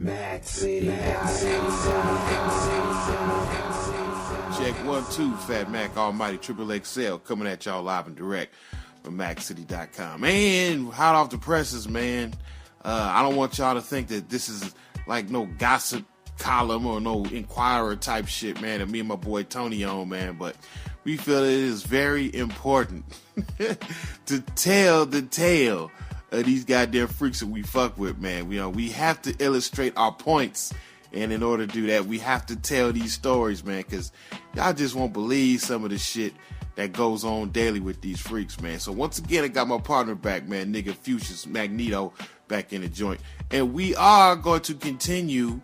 Check 1 2, Fat Mac Almighty Triple XL coming at y'all live and direct from MacCity.com. Man, hot off the presses, man. I don't want y'all to think that this is like no gossip column or no Inquirer type shit, man, that me and my boy Tony on, man, but we feel it is very important to tell the tale of these goddamn freaks that we fuck with, man. We have to illustrate our points, and in order to do that, we have to tell these stories, man, because y'all just won't believe some of the shit that goes on daily with these freaks, man. So once again, I got my partner back, man, nigga Fuchsia's Magneto back in the joint, and we are going to continue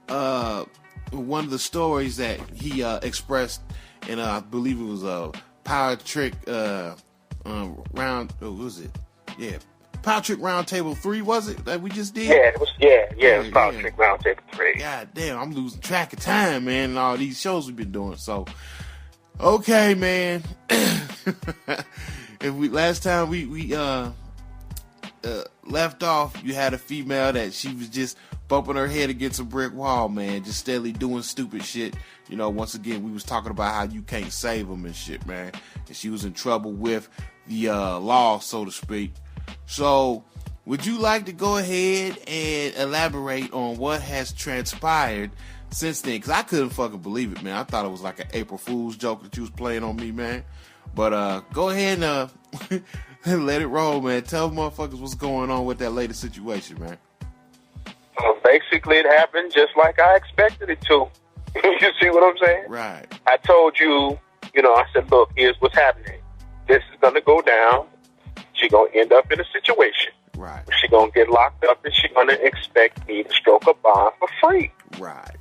one of the stories that he expressed in I believe it was a Power Trick round. What was it? Yeah, Power Trick Round Table 3, was it, that we just did? Yeah, it was. It was Power Trick Round Table 3. God damn, I'm losing track of time, man, and all these shows we've been doing. So, okay, man. Last time we left off, you had a female that she was just bumping her head against a brick wall, man, just steadily doing stupid shit. You know, once again, we was talking about how you can't save them and shit, man. And she was in trouble with the law, so to speak. So, would you like to go ahead and elaborate on what has transpired since then? Because I couldn't fucking believe it, man. I thought it was like an April Fool's joke that you was playing on me, man. But go ahead and let it roll, man. Tell motherfuckers what's going on with that latest situation, man. Basically, it happened just like I expected it to. You see what I'm saying? Right. I told you, I said, look, here's what's happening. This is going to go down. She's going to end up in a situation. Right. She's going to get locked up, and she's going to expect me to stroke a bond for free. Right.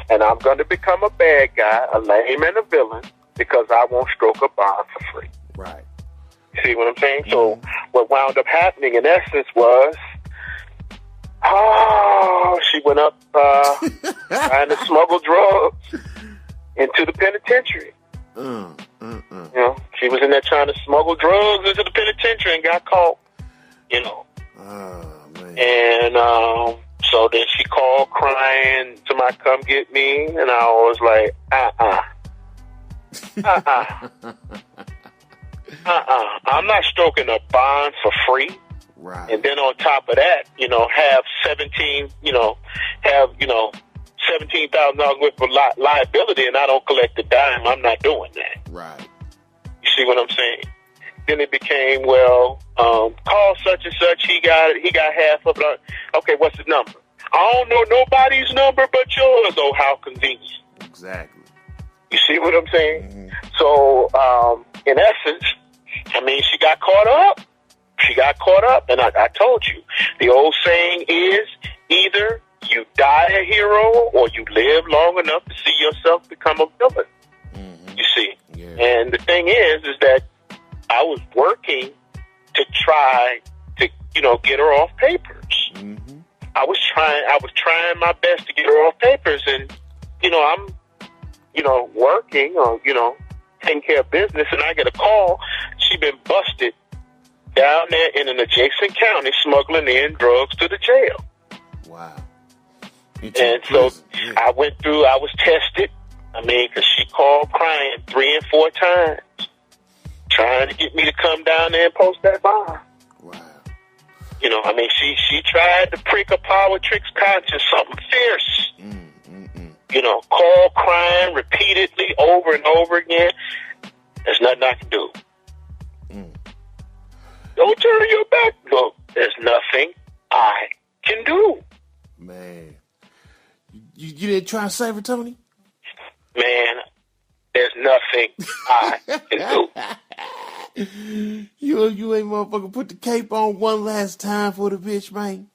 And I'm going to become a bad guy, a lame and a villain, because I won't stroke a bond for free. Right. You see what I'm saying? Mm-hmm. So what wound up happening, in essence, was... she went up trying to smuggle drugs into the penitentiary. She was in there trying to smuggle drugs into the penitentiary and got caught. Oh, man. And so then she called crying, somebody come get me, and I was like, I'm not stroking a bond for free. Right. And then on top of that, have $17,000 worth of liability, and I don't collect a dime. I'm not doing that. Right. You see what I'm saying? Then it became, call such and such. He got half of it. Okay, what's the number? I don't know nobody's number but yours. Oh, how convenient. Exactly. You see what I'm saying? Mm-hmm. So, in essence, she got caught up. And I told you, the old saying is either you die a hero or you live long enough to see yourself become a villain. Mm-hmm. You see? Yeah. And the thing is that I was working to try to, get her off papers. Mm-hmm. I was trying my best to get her off papers, and, I'm, working or, taking care of business, and I get a call. She been busted down there in an adjacent county smuggling in drugs to the jail. Wow. And so I went through, I was tested. Because she called crying 3 and 4 times, trying to get me to come down there and post that bond. Wow. She tried to prick a power tricks conscience, something fierce. Call crying repeatedly over and over again. There's nothing I can do. Don't turn your back. Look, there's nothing I can do. Man. You didn't try to save her, Tony? Man, there's nothing I can do. You ain't motherfucker put the cape on one last time for the bitch, man.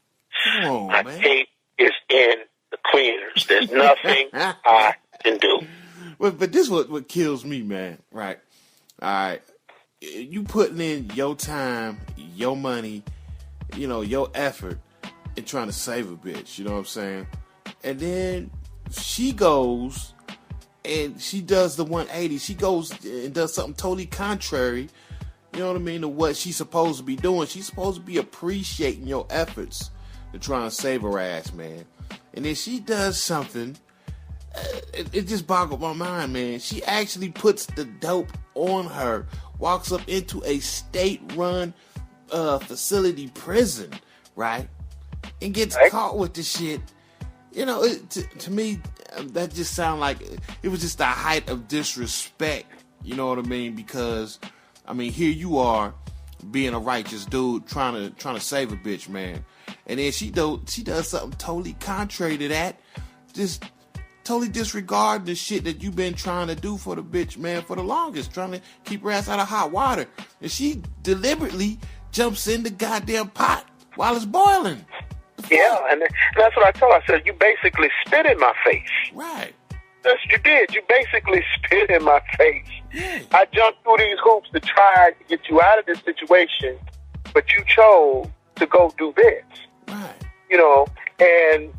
Come on, My man. cape is in the cleaners. There's nothing I can do. But this is what kills me, man. Right. All right. You putting in your time, your money, your effort in trying to save a bitch. You know what I'm saying? And then she goes and she does the 180. She goes and does something totally contrary, you know what I mean, to what she's supposed to be doing. She's supposed to be appreciating your efforts to try and save her ass, man. and then she does something. It just boggled my mind, man. She actually puts the dope on her, walks up into a state-run facility prison, right? And gets caught with the shit. You know, to me, that just sounded like it was just the height of disrespect. You know what I mean? Because, I mean, here you are being a righteous dude trying to save a bitch, man. And then she does something totally contrary to that. Just totally disregard the shit that you've been trying to do for the bitch, man, for the longest, trying to keep her ass out of hot water. And she deliberately jumps in the goddamn pot while it's boiling. Yeah, and that's what I told her. I said, you basically spit in my face. Right. That's what you did. You basically spit in my face. Yeah. I jumped through these hoops to try to get you out of this situation, but you chose to go do this. Right. You know, and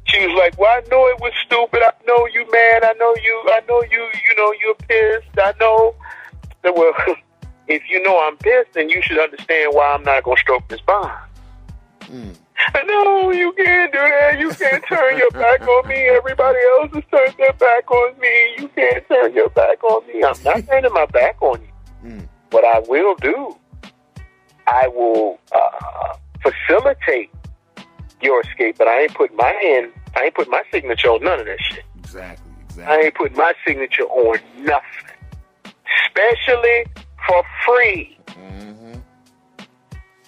she was like, well, I know it was stupid. I know you, man. I know you're pissed. I know that, well, if you know I'm pissed, then you should understand why I'm not going to stroke this bond. No, you can't do that. You can't turn your back on me. Everybody else has turned their back on me. You can't turn your back on me. I'm not turning my back on you. What I will do, I will facilitate your escape, but I ain't putting my signature on none of that shit. Exactly. I ain't putting my signature on nothing. Especially for free.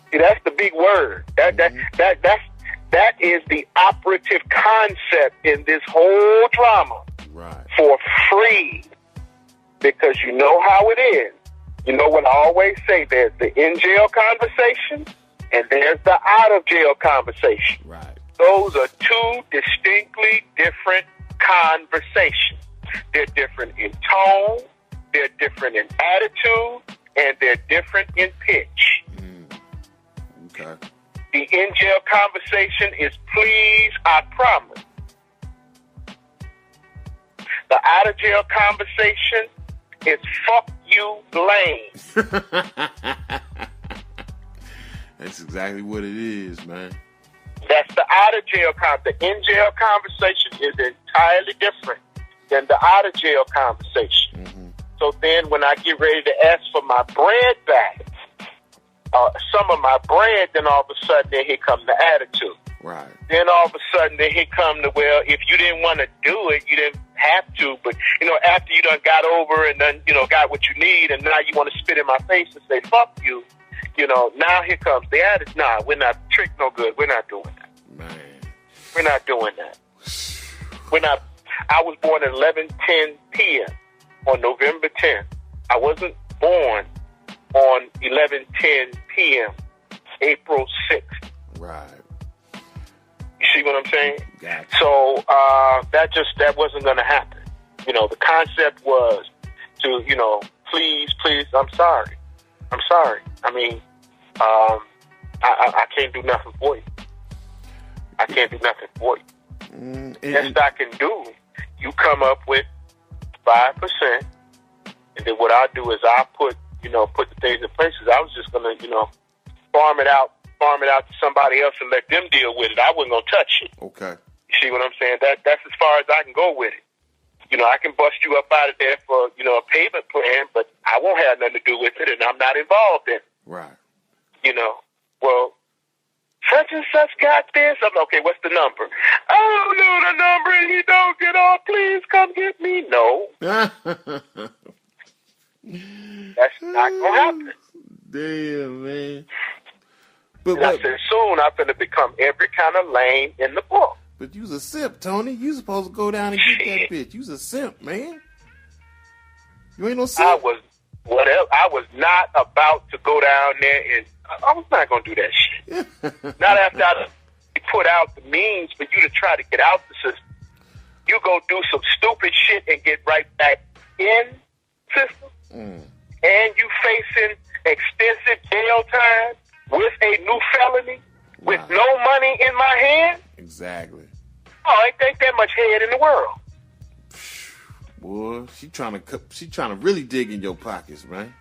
See, that's the big word. That is the operative concept in this whole drama. Right. For free. Because you know how it is. You know what I always say, there's the in-jail conversation and there's the out-of-jail conversation. Right. Those are two distinctly different conversations. They're different in tone, they're different in attitude, and they're different in pitch. Okay. The in-jail conversation is please, I promise. The out-of-jail conversation is fuck you, lame. That's exactly what it is, man. That's the out-of-jail conversation. The in-jail conversation is entirely different than the out-of-jail conversation. So then when I get ready to ask for my bread back, some of my bread, then all of a sudden, then here come the attitude. Right. Then all of a sudden, then here come the, well, if you didn't want to do it, you didn't have to. But, you know, after you done got over and done, you know, got what you need, and now you want to spit in my face and say, fuck you, you know, now here comes the attitude. Nah, we're not, trick no good. We're not doing that. Man. We're not doing that. We're not. I was born at 11:10 p.m. on November 10th. I wasn't born on 11:10 p.m. April 6th. Right. You see what I'm saying? Gotcha. So that wasn't going to happen. You know, the concept was to, you know, please, I'm sorry. I mean, I can't do nothing for you. I can't do nothing for you. Best I can do, you come up with 5%, and then what I'll do is I'll put the things in place. I was just gonna, you know, farm it out to somebody else and let them deal with it. I wasn't gonna touch it. Okay. You see what I'm saying? That's as far as I can go with it. You know, I can bust you up out of there for, you know, a payment plan, but I won't have nothing to do with it, and I'm not involved in it. Right. You know, well, such and such got this. I'm okay, what's the number? I don't know the number, and you don't get off. Please come get me. No. That's not going to happen. Damn, man. And I said, soon I'm going to become every kind of lame in the book. But you's a simp, Tony. You supposed to go down and get that bitch. You's a simp, man. You ain't no simp. I was not about to go down there, and I was not going to do that shit. Not after I put out the means for you to try to get out the system. You go do some stupid shit and get right back in system. And you facing extensive jail time with a new felony with no money in my hand. Exactly. Oh, ain't that much head in the world. Boy, she trying to really dig in your pockets, man.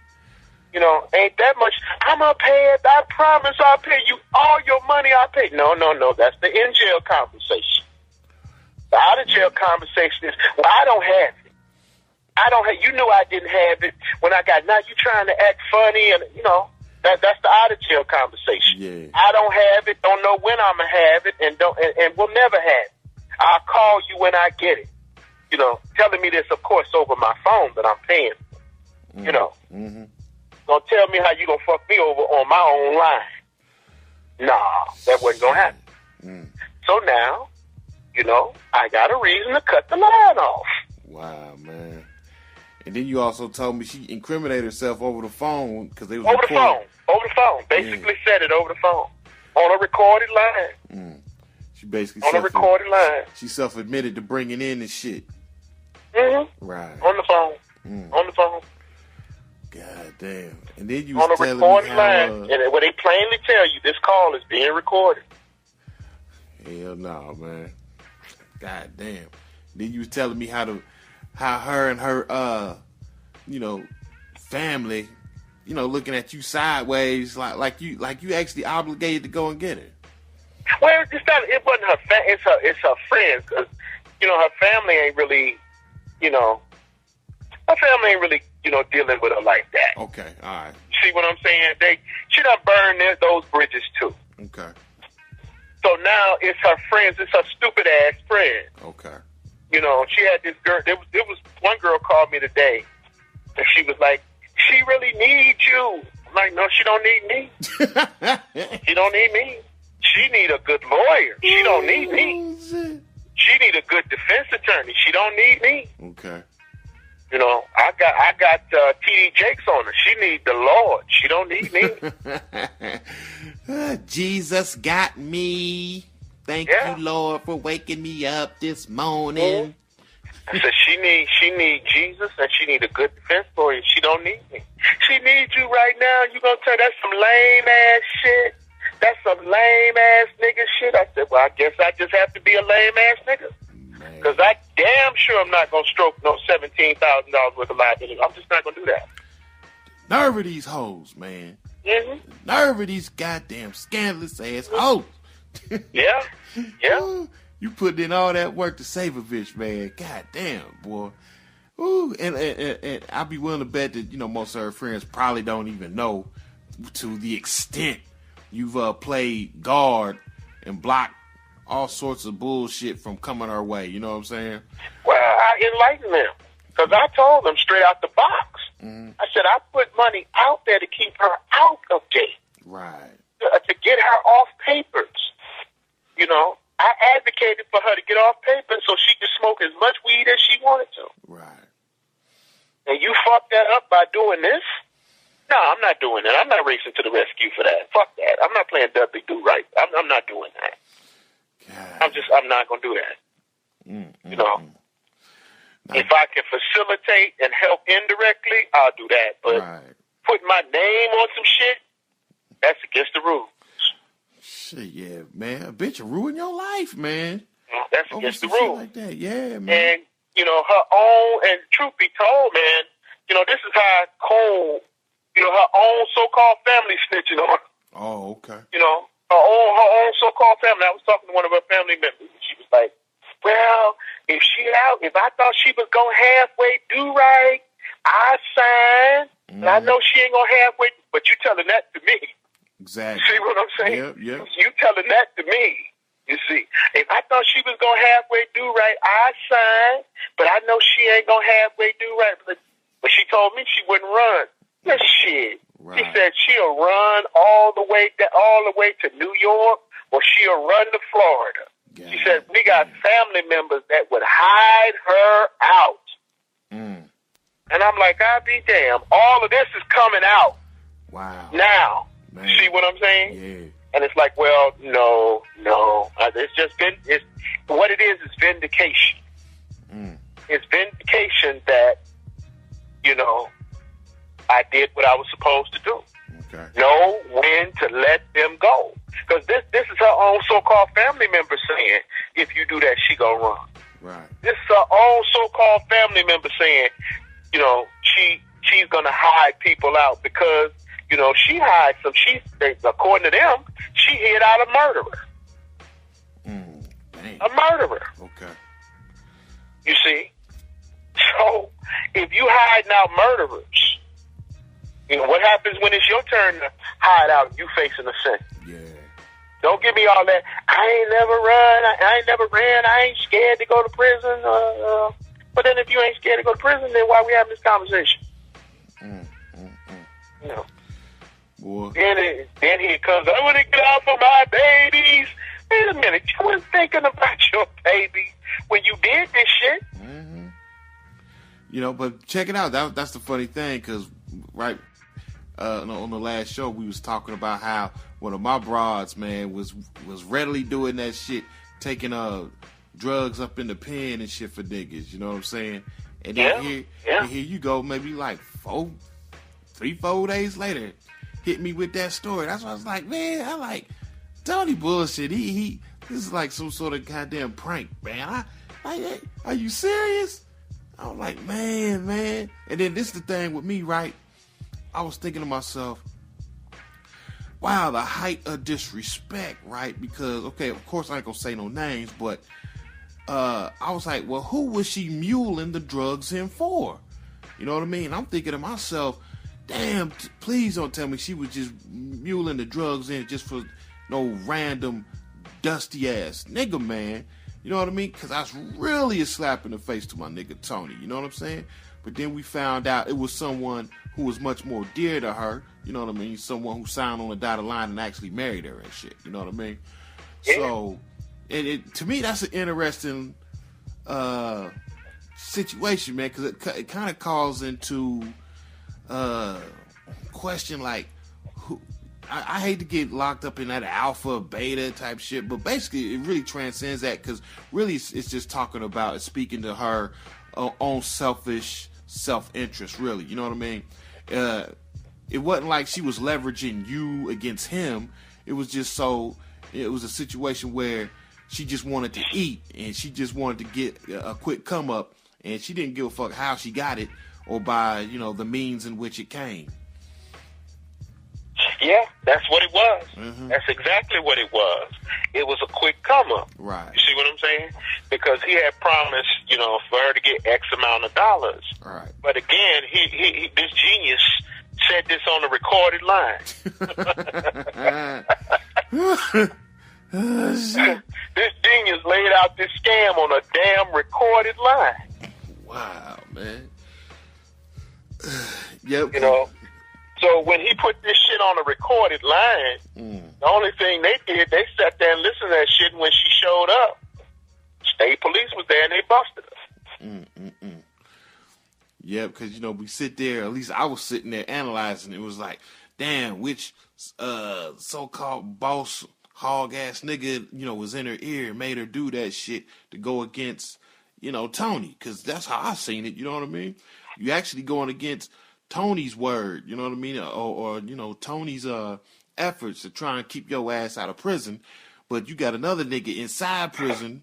You know, ain't that much. I'm gonna pay it. I promise I'll pay you all your money. I'll pay. No. That's the in-jail compensation. chair conversation is, well, I don't have it. You knew I didn't have it when I got. Now you trying to act funny, and that's the out of jail conversation. Yeah. I don't have it. Don't know when I'm gonna have it, and we'll never have it. I'll call you when I get it. Telling me this, of course, over my phone that I'm paying. Mm-hmm. Gonna tell me how you gonna fuck me over on my own line? Nah, that wasn't gonna happen. Mm. So now, I got a reason to cut the line off. Wow, man. And then you also told me she incriminated herself over the phone because they was over the phone. Basically said it over the phone on a recorded line. Mm. She basically on a recorded line. She self-admitted to bringing in the shit. Mm-hmm. Right. On the phone. Mm. On the phone. God damn. And then you was on a telling recorded me how, line, and where they plainly tell you this call is being recorded. Hell no, man. God damn. Then you was telling me how her and her family, looking at you sideways like you actually obligated to go and get her. Well, it wasn't her it's her friends, because her family ain't really dealing with her like that. Okay, all right. See what I'm saying? She done burned those bridges too. Okay. So now it's her friends. It's her stupid ass friend. Okay. She had this girl. There was one girl called me today, and she was like, "She really needs you." I'm like, "No, she don't need me. She don't need me. She need a good lawyer. She don't need me. She need a good defense attorney. She don't need me." Okay. I got T.D. Jakes on her. She need the Lord. She don't need me. Jesus got me. Thank you, Lord, for waking me up this morning. I said she need Jesus, and she need a good defense lawyer. She don't need me. She needs you right now. You gonna tell that's some lame ass shit? That's some lame ass nigga shit. I said, well, I guess I just have to be a lame ass nigga. Because I damn sure I'm not going to stroke no $17,000 worth of liability. I'm just not going to do that. Nerve of these hoes, man. Mm-hmm. Nerve of these goddamn scandalous ass hoes. Yeah. You put in all that work to save a bitch, man. God damn, boy. Ooh, and I'd be willing to bet that, most of her friends probably don't even know to the extent you've played guard and blocked all sorts of bullshit from coming our way. You know what I'm saying? Well, I enlightened them. Because I told them straight out the box. Mm-hmm. I said, I put money out there to keep her out of jail. Right. To get her off papers. I advocated for her to get off papers so she could smoke as much weed as she wanted to. Right. And you fucked that up by doing this? No, I'm not doing that. I'm not racing to the rescue for that. Fuck that. I'm not playing Dudley Do Right. I'm not doing that. God. I'm not going to do that. If I can facilitate and help indirectly, I'll do that. But putting my name on some shit, that's against the rules. Shit, yeah, man. A bitch will ruin your life, man. That's against the rules. Like that. Yeah, man. And, her own, and truth be told, man, this is how cold, her own so-called family snitching on her. Oh, okay. Her own so-called family. I was talking to one of her family members, and she was like, well, if I thought she was going to halfway do right, I signed. Mm-hmm. And I know she ain't going to halfway, but you telling that to me. Exactly. See what I'm saying? Yep. You telling that to me. You see, if I thought she was going to halfway do right, I signed, but I know she ain't going to halfway do right. But she told me she wouldn't run. That shit. Right. She said she'll run all the way to New York, or she'll run to Florida. Yeah. She said we got family members that would hide her out. Mm. And I'm like, I'll be damned. All of this is coming out. Wow. Now. Man. See what I'm saying? Yeah. And it's like, well, no. It's just what it is vindication. Mm. It's vindication that, I did what I was supposed to do. Okay. Know when to let them go. Because this is her own so-called family member saying, if you do that, she gonna run. Right. This is her own so-called family member saying, she's gonna hide people out because, she hides some. According to them, she hid out a murderer. Dang. A murderer. Okay. You see? So, if you hiding out murderers, you know, what happens when it's your turn to hide out and you facing a sentence? Yeah. Don't give me all that, I ain't never run, I ain't never ran, I ain't scared to go to prison. But then if you ain't scared to go to prison, then why we having this conversation? You know. Boy. Then he comes, I want to get out for my babies. Wait a minute, you weren't thinking about your baby when you did this shit. Mm-hmm. You know, but check it out. That's the funny thing, because right on the last show we was talking about how one of my broads, man, was readily doing that shit, taking drugs up in the pen and shit for niggas. You know what I'm saying? And then here you go, maybe like 3-4 days later, hit me with that story. That's why I was like, man, I like Tony bullshit. He this is like some sort of goddamn prank, man. Are you serious? I was like, man. And then this is the thing with me, right? I was thinking to myself, wow, the height of disrespect, right? Because, okay, of course I ain't gonna say no names, but I was like, well, who was she muling the drugs in for? You know what I mean? I'm thinking to myself, damn, please don't tell me she was just muling the drugs in just for no random dusty ass nigga, man. You know what I mean? Because I was really a slap in the face to my nigga Tony. You know what I'm saying? But then we found out it was someone who was much more dear to her. You know what I mean? Someone who signed on the dotted line and actually married her and shit. You know what I mean? Yeah. So, to me, that's an interesting situation, man, because it kind of calls into question like, who. I hate to get locked up in that alpha, beta type shit, but basically it really transcends that, because really it's just talking about speaking to her own selfish self-interest, really. You know what I mean? It wasn't like she was leveraging you against him. It was just it was a situation where she just wanted to eat, and she just wanted to get a quick come up, and she didn't give a fuck how she got it or by, you know, the means in which it came. Yeah, that's what it was. Mm-hmm. That's exactly what it was. It was a quick come up. Right. You see what I'm saying? Because he had promised, you know, for her to get X amount of dollars. Right. But again, he this genius said this on the recorded line. This genius laid out this scam on a damn recorded line. Wow, man. Yep. You know. So when he put this shit on a recorded line, the only thing they did, they sat there and listened to that shit, and when she showed up, state police was there and they busted her. Yeah, because, you know, we sit there, at least I was sitting there analyzing. It was like, damn, which so-called boss hog-ass nigga, you know, was in her ear and made her do that shit to go against, you know, Tony, because that's how I seen it, you know what I mean? You actually going against Tony's word, you know what I mean, or you know, Tony's efforts to try and keep your ass out of prison, but you got another nigga inside prison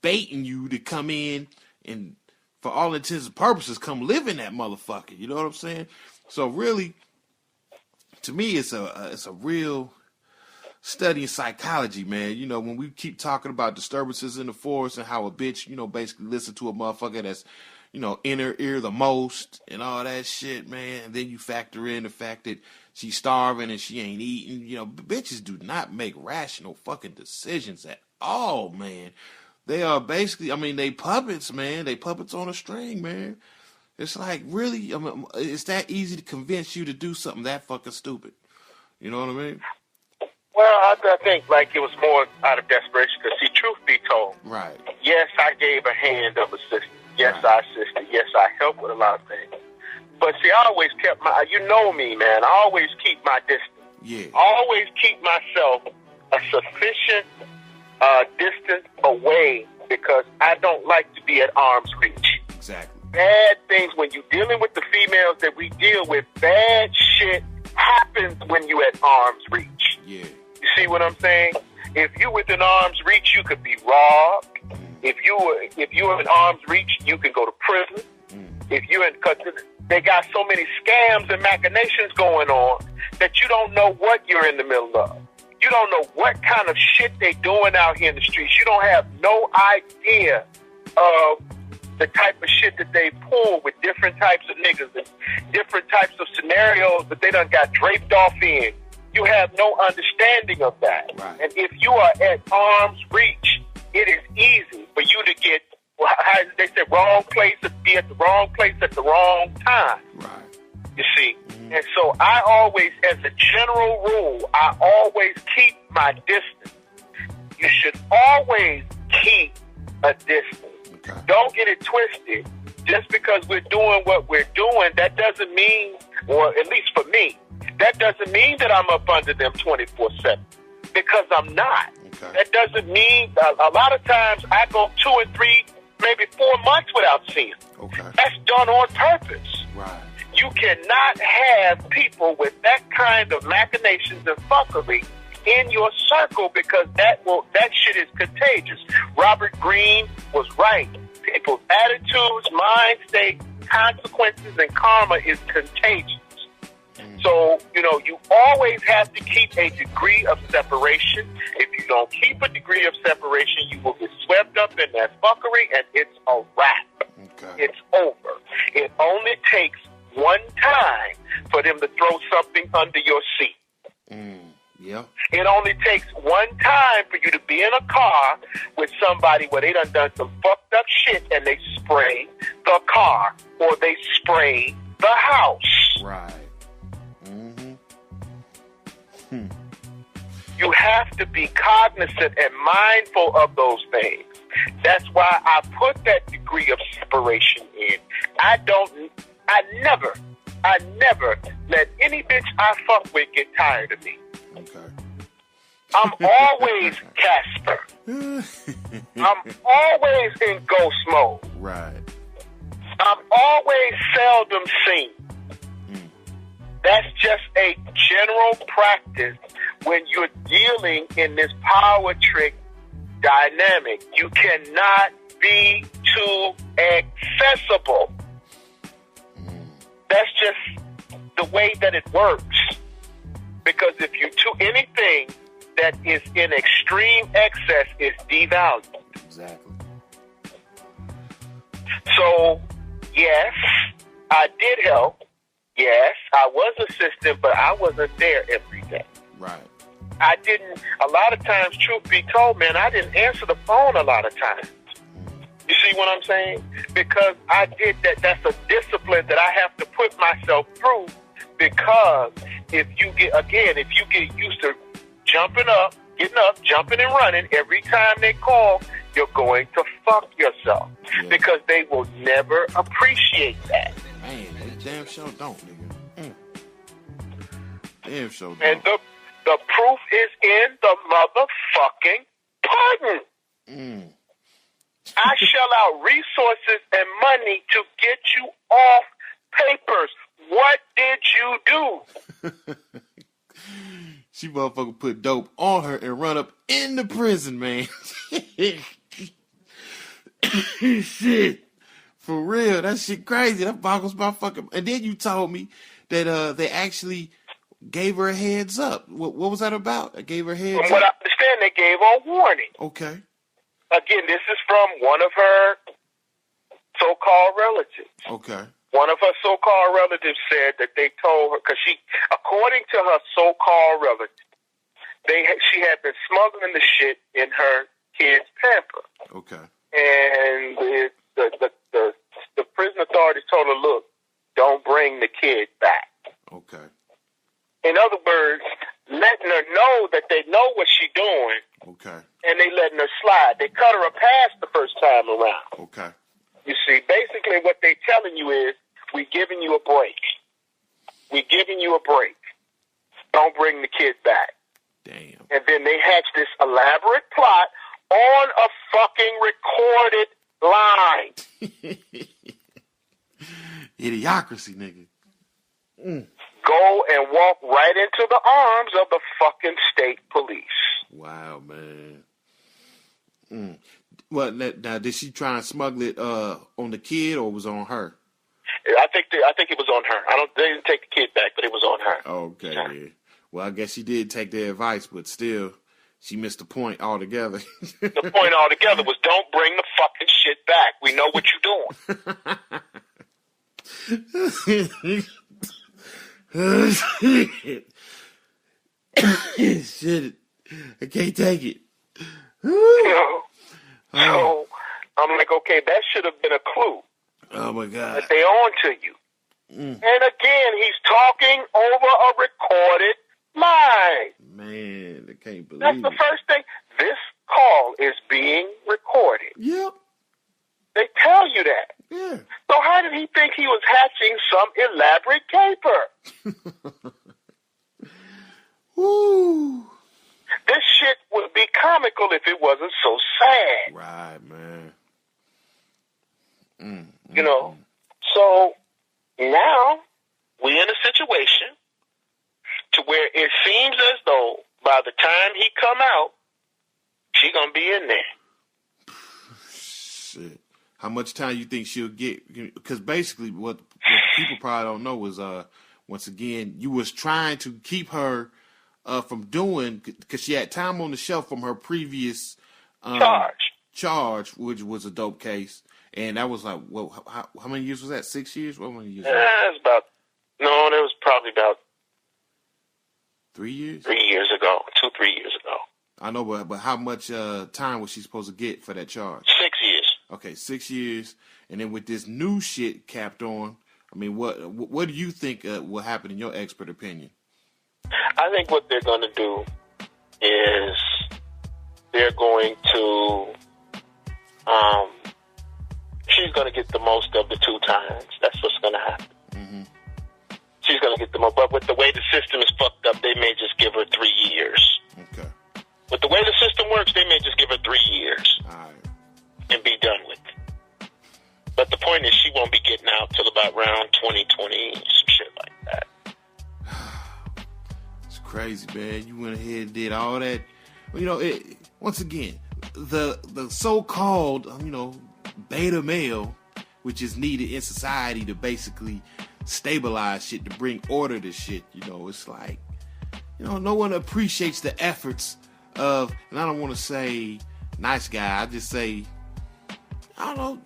baiting you to come in and, for all intents and purposes, come live in that motherfucker. You know what I'm saying? So really, to me, it's a real study in psychology, man. You know, when we keep talking about disturbances in the force and how a bitch, you know, basically listen to a motherfucker that's, you know, in her ear the most and all that shit, man. And then you factor in the fact that she's starving and she ain't eating. You know, bitches do not make rational fucking decisions at all, man. They are basically, I mean, they puppets, man. They puppets on a string, man. It's like, really, I mean, it's that easy to convince you to do something that fucking stupid. You know what I mean? Well, I think like it was more out of desperation because, see, truth be told, right? Yes, I gave a hand of assistance. Yes, I assisted. Yes, I helped with a lot of things. But see, I always kept you know me, man. I always keep my distance. Yeah. I always keep myself a sufficient distance away because I don't like to be at arm's reach. Exactly. Bad things, when you're dealing with the females that we deal with, bad shit happens when you're at arm's reach. Yeah. You see what I'm saying? If you within arm's reach, you could be robbed. If you're in arm's reach, you can go to prison. If you're in, because they got so many scams and machinations going on that you don't know what you're in the middle of. You don't know what kind of shit they doing out here in the streets. You don't have no idea of the type of shit that they pull with different types of niggas and different types of scenarios that they done got draped off in. You have no understanding of that. Right. And if you are at arm's reach, it is easy for you to get, how they say, wrong place, to be at the wrong place at the wrong time. Right. You see? And so I always, as a general rule, I always keep my distance. You should always keep a distance. Okay. Don't get it twisted. Just because we're doing what we're doing, that doesn't mean, or at least for me, that doesn't mean that I'm up under them 24/7. Because I'm not. Okay. That doesn't mean, a lot of times I go 2 or 3, maybe 4 months without seeing them. Okay. That's done on purpose. Right. You cannot have people with that kind of machinations and fuckery in your circle, because that shit is contagious. Robert Greene was right. People's attitudes, mind state, consequences, and karma is contagious. So, you always have to keep a degree of separation. If you don't keep a degree of separation, you will get swept up in that fuckery, and it's a wrap. Okay. It's over. It only takes one time for them to throw something under your seat. Yeah. It only takes one time for you to be in a car with somebody where they done some fucked up shit and they spray the car or they spray the house. Right. You have to be cognizant and mindful of those things. That's why I put that degree of separation in. I never let any bitch I fuck with get tired of me. Okay. I'm always Casper. I'm always in ghost mode. Right. I'm always seldom seen. That's just a general practice when you're dealing in this power trick dynamic. You cannot be too accessible. That's just the way that it works. Because if you do anything that is in extreme excess, is devalued. Exactly. So, yes, I did help. Yes, I was assistant, but I wasn't there every day. Right. I didn't, a lot of times, truth be told, man, I didn't answer the phone a lot of times. You see what I'm saying? Because I did that. That's a discipline that I have to put myself through, because if you get used to getting up, jumping and running every time they call, you're going to fuck yourself. Yeah. Because they will never appreciate that. Man, they damn sure don't, nigga. Damn sure don't. And the proof is in the motherfucking pudding. I shell out resources and money to get you off papers. What did you do? She motherfucker put dope on her and run up in the prison, man. Shit. For real. That shit crazy. That boggles my fucking... And then you told me that they actually gave her a heads up. What was that about? I gave her a heads up? From what I understand, they gave her a warning. Okay. Again, this is from one of her so-called relatives. Okay. One of her so-called relatives said that they told her, because according to her so-called relative, she had been smuggling the shit in her kid's pamper. Okay. And the prison authorities told her, look, don't bring the kid back. Okay. In other words, letting her know that they know what she's doing. Okay. And they letting her slide. They cut her a pass the first time around. Okay. You see, basically what they're telling you is, we're giving you a break. We're giving you a break. Don't bring the kid back. Damn. And then they hatch this elaborate plot on a fucking recorded line. Idiocracy, nigga. Go and walk right into the arms of the fucking state police. Wow, man. Well, now, did she try and smuggle it on the kid, or was it on her? I think it was on her. They didn't take the kid back, but it was on her. Okay, yeah. Well, I guess she did take their advice, but still, She missed the point altogether. The point altogether was don't bring the fucking shit back. We know what you're doing. Shit. I can't take it. So I'm like, okay, that should have been a clue. Oh my God. That they on to you. And again, he's talking over a recorded line. Man, I can't believe That's the first thing. This call is being recorded. Yep. They tell you that. Yeah. So how did he think he was hatching some elaborate caper? Woo. This shit would be comical if it wasn't so sad. Right, man. You know, so now we're in a situation to where it seems as though by the time he come out, she gonna be in there. Shit. How much time you think she'll get? Because basically what people probably don't know is, once again, you was trying to keep her from doing, because she had time on the shelf from her previous charge, which was a dope case. And that was like, well, how many years was that? 6 years? What many years? It was probably about 3 years? 3 years ago, 3 years ago. I know, but how much time was she supposed to get for that charge? 6 years. Okay, 6 years. And then with this new shit capped on, I mean, what do you think will happen in your expert opinion? I think what they're going to do is they're going to, she's going to get the most of the 2 times. That's what's going to happen. Mm-hmm. She's going to get the most. But with the way the system is fucked up, they may just give her 3 years. Okay. With the way the system works, they may just give her 3 years. All right. And be done with it. But the point is, she won't be getting out till about around 2020, some shit like that. It's crazy, man. You went ahead and did all that. You know, once again, the so-called, beta male, which is needed in society to basically stabilize shit, to bring order to shit. It's like, no one appreciates the efforts of, and I don't want to say nice guy, I just say, I don't know,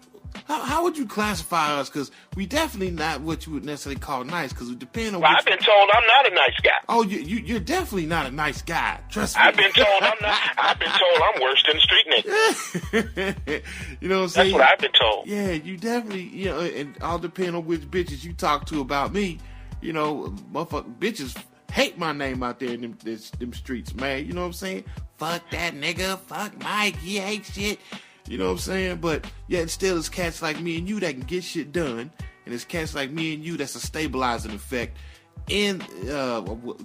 how would you classify us? Because we definitely not what you would necessarily call nice, because it depends on I've been told I'm not a nice guy. Oh, you're definitely not a nice guy. Trust me. I've been told I'm not. I've been told I'm worse than the street nigga. You know what I'm saying? That's what I've been told. Yeah, you definitely, and all depend on which bitches you talk to about me. Motherfucking bitches hate my name out there in them streets, man. You know what I'm saying? Fuck that nigga. Fuck Mike. He hates shit. You know what I'm saying? But yet still it's cats like me and you that can get shit done. And it's cats like me and you that's a stabilizing effect in,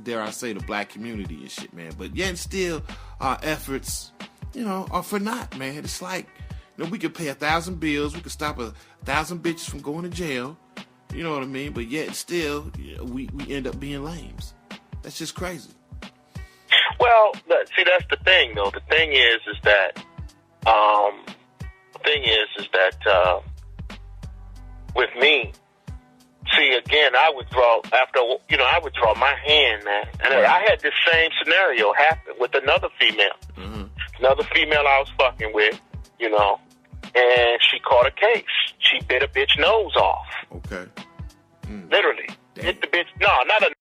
dare I say, the black community and shit, man. But yet still our efforts, are for naught, man. It's like, we could pay 1,000 bills. We could stop 1,000 bitches from going to jail. You know what I mean? But yet still, we end up being lames. That's just crazy. Well, see, that's the thing, though. The thing is that, with me, see, again, I withdraw my hand, man. And I had this same scenario happen with another female. Mm-hmm. Another female I was fucking with, and she caught a case. She bit a bitch nose off. Okay. Literally. Damn. Hit the bitch. No, not a